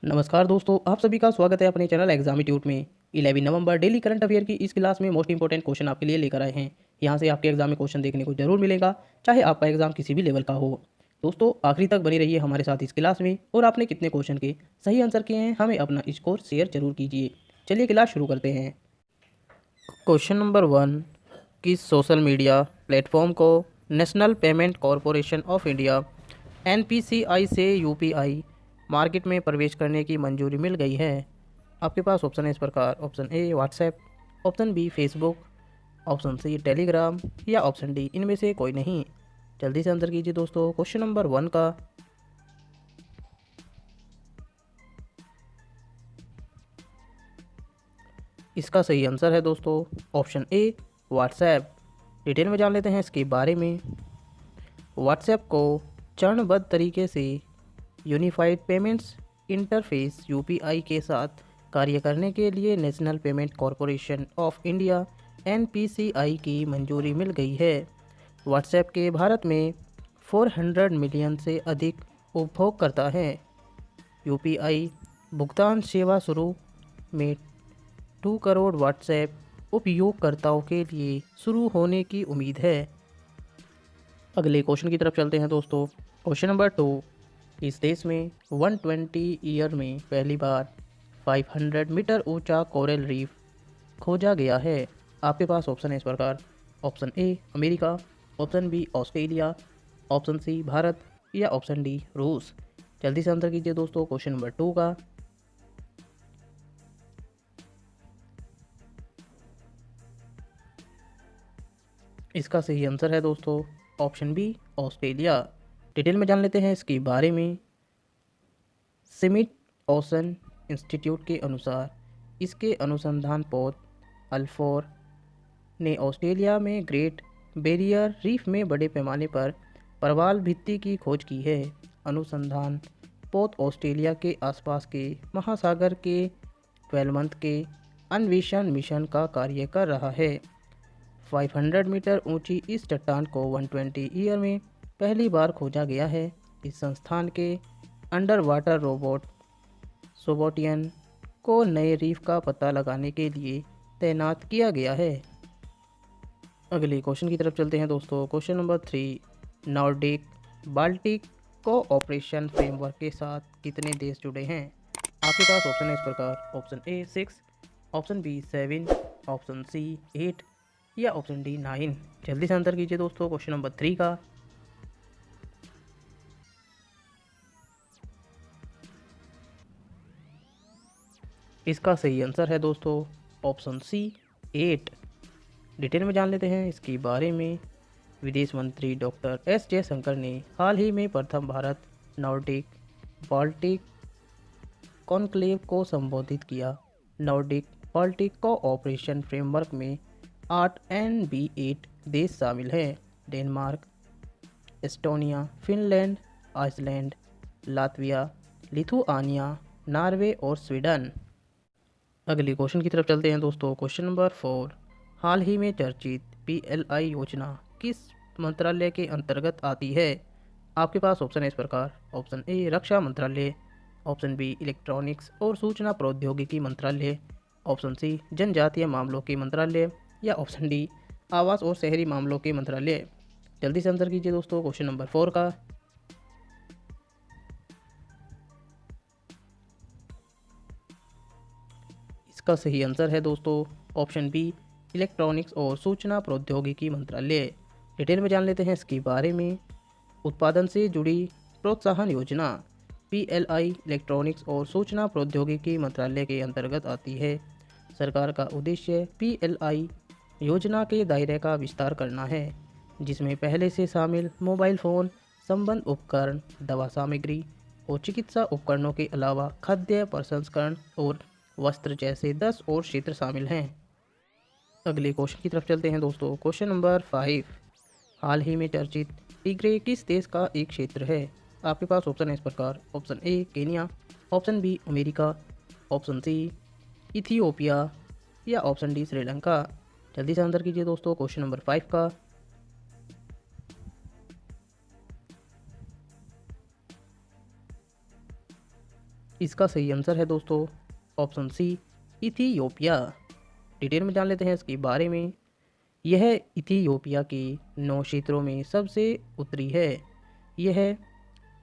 नमस्कार दोस्तों, आप सभी का स्वागत है अपने चैनल एग्जाम ट्यूट में। 11 नवंबर डेली करंट अफेयर की इस क्लास में मोस्ट इंपॉर्टेंट क्वेश्चन आपके लिए लेकर आए हैं। यहाँ से आपके एग्जाम में क्वेश्चन देखने को जरूर मिलेगा, चाहे आपका एग्जाम किसी भी लेवल का हो। दोस्तों, आखिरी तक बनी रहिए हमारे साथ इस क्लास में, और आपने कितने क्वेश्चन के सही आंसर किए हैं हमें अपना स्कोर शेयर जरूर कीजिए। चलिए क्लास शुरू करते हैं। क्वेश्चन नंबर 1, किस सोशल मीडिया प्लेटफॉर्म को national payment corporation of India NPCI से यूपीआई मार्केट में प्रवेश करने की मंजूरी मिल गई है? आपके पास ऑप्शन है इस प्रकार। Option A WhatsApp, option B Facebook, option C Telegram, या ऑप्शन डी इनमें से कोई नहीं। जल्दी से आंसर कीजिए दोस्तों क्वेश्चन नंबर 1 का। इसका सही आंसर है दोस्तों ऑप्शन ए व्हाट्सएप। डिटेल में जान लेते हैं इसके बारे में। व्हाट्सएप को चरणबद्ध तरीके से यूनिफाइड पेमेंट्स इंटरफेस यूपीआई के साथ कार्य करने के लिए national payment corporation of India NPCI की मंजूरी मिल गई है। व्हाट्सएप के भारत में 400 मिलियन से अधिक उपभोगकर्ता हैं। यूपीआई भुगतान सेवा शुरू में 2 करोड़ व्हाट्सएप उपयोगकर्ताओं के लिए शुरू होने की उम्मीद है। अगले क्वेश्चन की तरफ चलते हैं दोस्तों। क्वेश्चन नंबर 2, इस देश में 120 ईयर में पहली बार 500 मीटर ऊंचा कोरल रीफ खोजा गया है। आपके पास ऑप्शन है इस प्रकार। Option A America, option B Australia, option C Bharat, या ऑप्शन डी रूस। जल्दी से आंसर कीजिए दोस्तों क्वेश्चन नंबर 2 का। इसका सही आंसर है दोस्तों ऑप्शन बी ऑस्ट्रेलिया। डिटेल में जान लेते हैं इसके बारे में। स्मिथ ओशन इंस्टीट्यूट के अनुसार इसके अनुसंधान पोत अल्फोर ने ऑस्ट्रेलिया में ग्रेट बैरियर रीफ में बड़े पैमाने पर प्रवाल भित्ति की खोज की है। अनुसंधान पोत ऑस्ट्रेलिया के आसपास के महासागर के 12 मंथ के अन्वेषण मिशन का कार्य कर रहा है। 500 मीटर ऊंची इस चट्टान को 120 ईयर में पहली बार खोजा गया है। इस संस्थान के अंडर वाटर रोबोट सोबोटियन को नए रीफ का पता लगाने के लिए तैनात किया गया है। अगले क्वेश्चन की तरफ चलते हैं दोस्तों। Question number 3, Nordic Baltic cooperation framework के साथ कितने देश जुड़े हैं? आपके पास ऑप्शन है इस प्रकार। Option A 6, option B 7, option C 8, या ऑप्शन डी 9। जल्दी से आंसर कीजिए दोस्तों क्वेश्चन नंबर 3 का। इसका सही आंसर है दोस्तों ऑप्शन सी 8। डिटेल में जान लेते हैं इसके बारे में। विदेश मंत्री डॉक्टर एस जयशंकर ने हाल ही में प्रथम भारत नॉर्डिक बाल्टिक कॉन्क्लेव को संबोधित किया। नॉर्डिक बाल्टिक कोऑपरेशन फ्रेमवर्क में 8 NB8 देश शामिल हैं। Denmark, Estonia, Finland, Iceland, Latvia, Lithuania, Norway और स्वीडन। अगले क्वेश्चन की तरफ चलते हैं दोस्तों। क्वेश्चन नंबर 4, हाल ही में चर्चित PLI योजना किस मंत्रालय के अंतर्गत आती है? आपके पास ऑप्शन है इस प्रकार। ऑप्शन ए रक्षा मंत्रालय, ऑप्शन बी इलेक्ट्रॉनिक्स और सूचना प्रौद्योगिकी मंत्रालय, ऑप्शन सी जनजातीय मामलों के मंत्रालय, या ऑप्शन डी आवास और शहरी मामलों के मंत्रालय। जल्दी से आंसर कीजिए दोस्तों क्वेश्चन नंबर 4 का। इसका सही आंसर है दोस्तों ऑप्शन बी इलेक्ट्रॉनिक्स और सूचना प्रौद्योगिकी मंत्रालय। डिटेल में जान लेते हैं इसके बारे में। उत्पादन से जुड़ी प्रोत्साहन योजना PLI इलेक्ट्रॉनिक्स और सूचना प्रौद्योगिकी मंत्रालय के अंतर्गत आती है। सरकार का उद्देश्य PLI योजना के दायरे का विस्तार करना है, जिसमें पहले से शामिल मोबाइल फ़ोन, संबद्ध उपकरण, दवा सामग्री और चिकित्सा उपकरणों के अलावा खाद्य प्रसंस्करण और वस्त्र जैसे 10 और क्षेत्र शामिल हैं। अगले क्वेश्चन की तरफ चलते हैं दोस्तों। क्वेश्चन नंबर 5, हाल ही में चर्चित टिग्रे किस देश का एक क्षेत्र है? आपके पास ऑप्शन है इस प्रकार। Option A Kenya, option B America, option C Ethiopia, या ऑप्शन डी श्रीलंका। जल्दी से आंसर कीजिए दोस्तों क्वेश्चन नंबर 5 का। इसका सही आंसर है दोस्तों ऑप्शन सी इथियोपिया। डिटेल में जान लेते हैं इसके बारे में। यह इथियोपिया के 9 क्षेत्रों में सबसे उत्तरी है। यह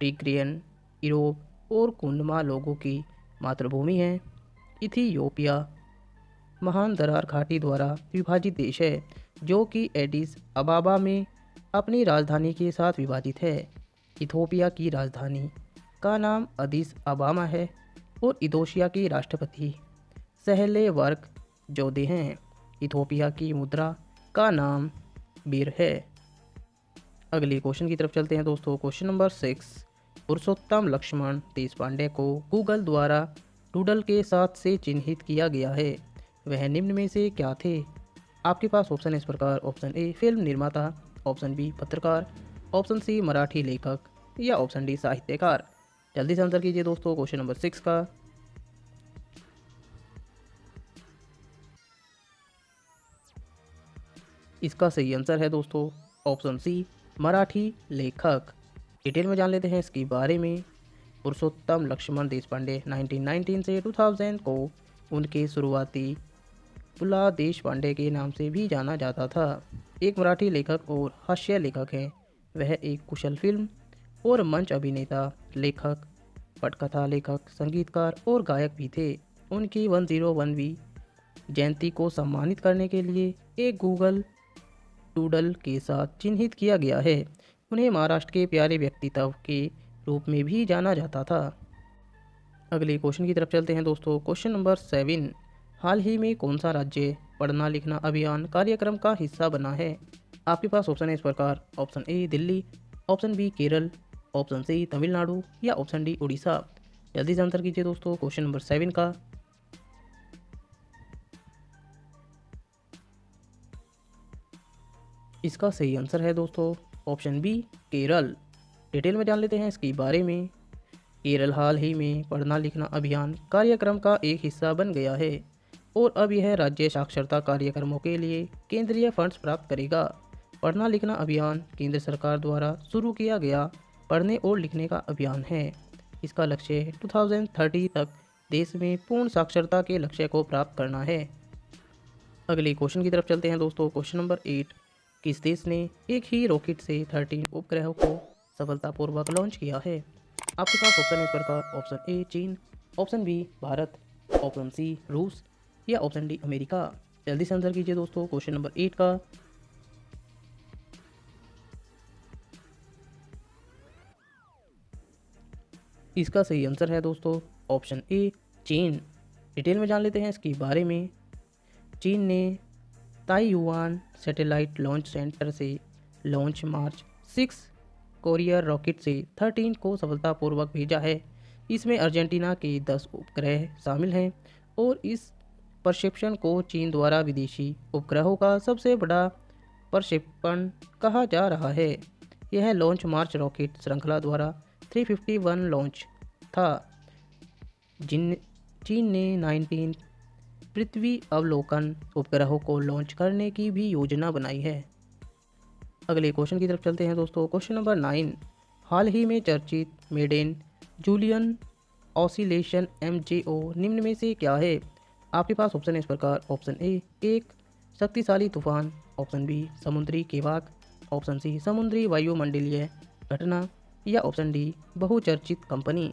टिग्रियन, यूरोप और कुंडमा लोगों की मातृभूमि है। इथियोपिया महान दरार घाटी द्वारा विभाजित देश है जो कि एडिस अबाबा में अपनी राजधानी के साथ विभाजित है। इथियोपिया की राजधानी का नाम अदिस अबामा है और इथोपिया के राष्ट्रपति सहले वर्क जोदे हैं। इथियोपिया की मुद्रा का नाम बीर है। अगले क्वेश्चन की तरफ चलते हैं दोस्तों। Question number 6। पुरुषोत्तम लक्ष्मण देशपांडे को गूगल द्वारा डूडल के साथ से चिन्हित किया गया है। वह निम्न में से क्या थे? आपके पास ऑप्शन इस प्रकार। ऑप्शन ए फिल्म निर्माता, ऑप्शन बी पत्रकार, ऑप्शन सी मराठी लेखक या ऑप्शन डी साहित्यकार। जल्दी से आंसर कीजिए दोस्तों क्वेश्चन नंबर 6 का। इसका सही आंसर है दोस्तों ऑप्शन सी मराठी लेखक। डिटेल में जान लेते हैं इसके बारे में। पुरुषोत्तम लक्ष्मण देशपांडे 1919 से 2000 को उनके शुरुआती पुला देशपांडे के नाम से भी जाना जाता था। एक मराठी लेखक और हास्य लेखक हैं। वह एक कुशल फिल्म और मंच अभिनेता, लेखक, पटकथा लेखक, संगीतकार और गायक भी थे। उनकी 101वीं जयंती को सम्मानित करने के लिए एक गूगल डूडल के साथ चिन्हित किया गया है। उन्हें महाराष्ट्र के प्यारे व्यक्तित्व के रूप में भी जाना जाता था। अगले क्वेश्चन की तरफ चलते हैं दोस्तों। Question number 7। हाल ही में कौन सा राज्य पढ़ना लिखना अभियान कार्यक्रम का हिस्सा बना है? आपके पास ऑप्शन है इस प्रकार। Option A Delhi, option B Kerala, option C Tamil Nadu या ऑप्शन डी उड़ीसा। जल्दी से आंसर कीजिए दोस्तों क्वेश्चन नंबर 7 का। इसका सही आंसर है दोस्तों ऑप्शन बी केरल। डिटेल में जान लेते हैं इसके बारे में। केरल हाल ही में पढ़ना लिखना अभियान कार्यक्रम का एक हिस्सा बन गया है और अब यह राज्य साक्षरता कार्यक्रमों के लिए केंद्रीय फंड्स प्राप्त करेगा। पढ़ना लिखना अभियान केंद्र सरकार द्वारा शुरू किया गया पढ़ने और लिखने का अभियान है। इसका लक्ष्य 2030 तक देश में पूर्ण साक्षरता के लक्ष्य को प्राप्त करना है। अगले क्वेश्चन की तरफ चलते हैं दोस्तों। Question number 8। किस देश ने एक ही रॉकेट से 13 उपग्रहों को सफलतापूर्वक लॉन्च किया है? आपके पास ऑप्शन है इस प्रकार। ऑप्शन ए चीन, option B Bharat, option C रूस या ऑप्शन डी अमेरिका। जल्दी से आंसर कीजिए दोस्तों क्वेश्चन नंबर 8 का। इसका सही आंसर है दोस्तों ऑप्शन ए चीन। डिटेल में जान लेते हैं इसके बारे में। चीन ने ताइयुआन सैटेलाइट लॉन्च सेंटर से लॉन्च मार्च 6 कोरियर रॉकेट से 13 को सफलतापूर्वक भेजा है। इसमें अर्जेंटीना के 10 उपग्रह शामिल हैं और इस प्रक्षेपण को चीन द्वारा विदेशी उपग्रहों का सबसे बड़ा प्रक्षेपण कहा जा रहा है। यह लॉन्च मार्च रॉकेट श्रृंखला द्वारा 351 लॉन्च था जिन चीन ने 19 पृथ्वी अवलोकन उपग्रहों को लॉन्च करने की भी योजना बनाई है। अगले क्वेश्चन की तरफ चलते हैं दोस्तों। Question number 9। हाल ही में चर्चित मेडेन जूलियन ऑसिलेशन MJO निम्न में से क्या है? आपके पास ऑप्शन है इस प्रकार। ऑप्शन ए एक शक्तिशाली तूफान, ऑप्शन बी समुद्री केवाक, ऑप्शन सी समुद्री वायुमंडलीय घटना या ऑप्शन डी बहुचर्चित कंपनी।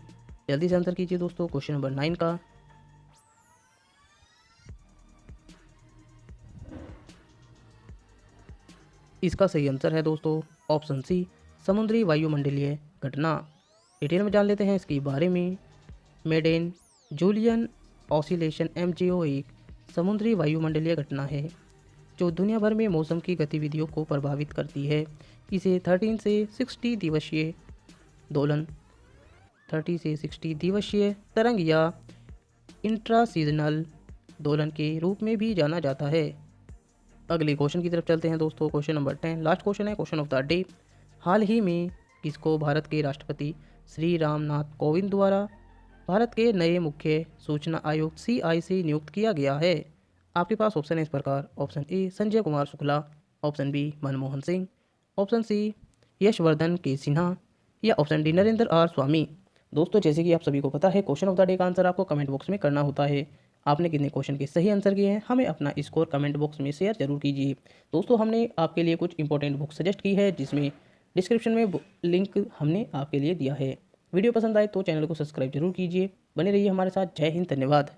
जल्दी से आंसर कीजिए दोस्तों क्वेश्चन नंबर 9 का। इसका सही आंसर है दोस्तों ऑप्शन सी समुद्री वायुमंडलीय घटना। डिटेल में जान लेते हैं इसके बारे में। मेडेन जूलियन ऑसिलेशन MJO एक समुद्री वायुमंडलीय घटना है जो दुनिया भर में मौसम की गतिविधियों को प्रभावित करती है। इसे 13 से 60 दिवसीय दोलन 30 से 60 दिवसीय तरंग या इंट्रा सीजनल दोलन के रूप में भी जाना जाता है। अगले क्वेश्चन की तरफ चलते हैं दोस्तों। क्वेश्चन नंबर 10 लास्ट क्वेश्चन है, क्वेश्चन ऑफ द डे। हाल ही में किसको भारत के राष्ट्रपति श्री रामनाथ कोविंद द्वारा भारत के नए मुख्य सूचना आयुक्त CI से नियुक्त किया गया है? आपके पास ऑप्शन है इस प्रकार। Option A Sanjay Kumar Shukla, option B Manmohan Singh, option C Yashwardhan K Sinha या option D Narendra R Swami. दोस्तों जैसे कि आप सभी को पता है, क्वेश्चन ऑफ द डे का आंसर आपको कमेंट बॉक्स में करना होता है। आपने कितने क्वेश्चन के सही आंसर किए हैं हमें अपना स्कोर कमेंट बॉक्स में शेयर जरूर कीजिए। दोस्तों हमने आपके लिए कुछ इंपॉर्टेंट बुक सजेस्ट की है, जिसमें डिस्क्रिप्शन में लिंक हमने आपके लिए दिया है। वीडियो पसंद आए तो चैनल को सब्सक्राइब जरूर कीजिए। बने रहिए हमारे साथ। जय हिंद, धन्यवाद।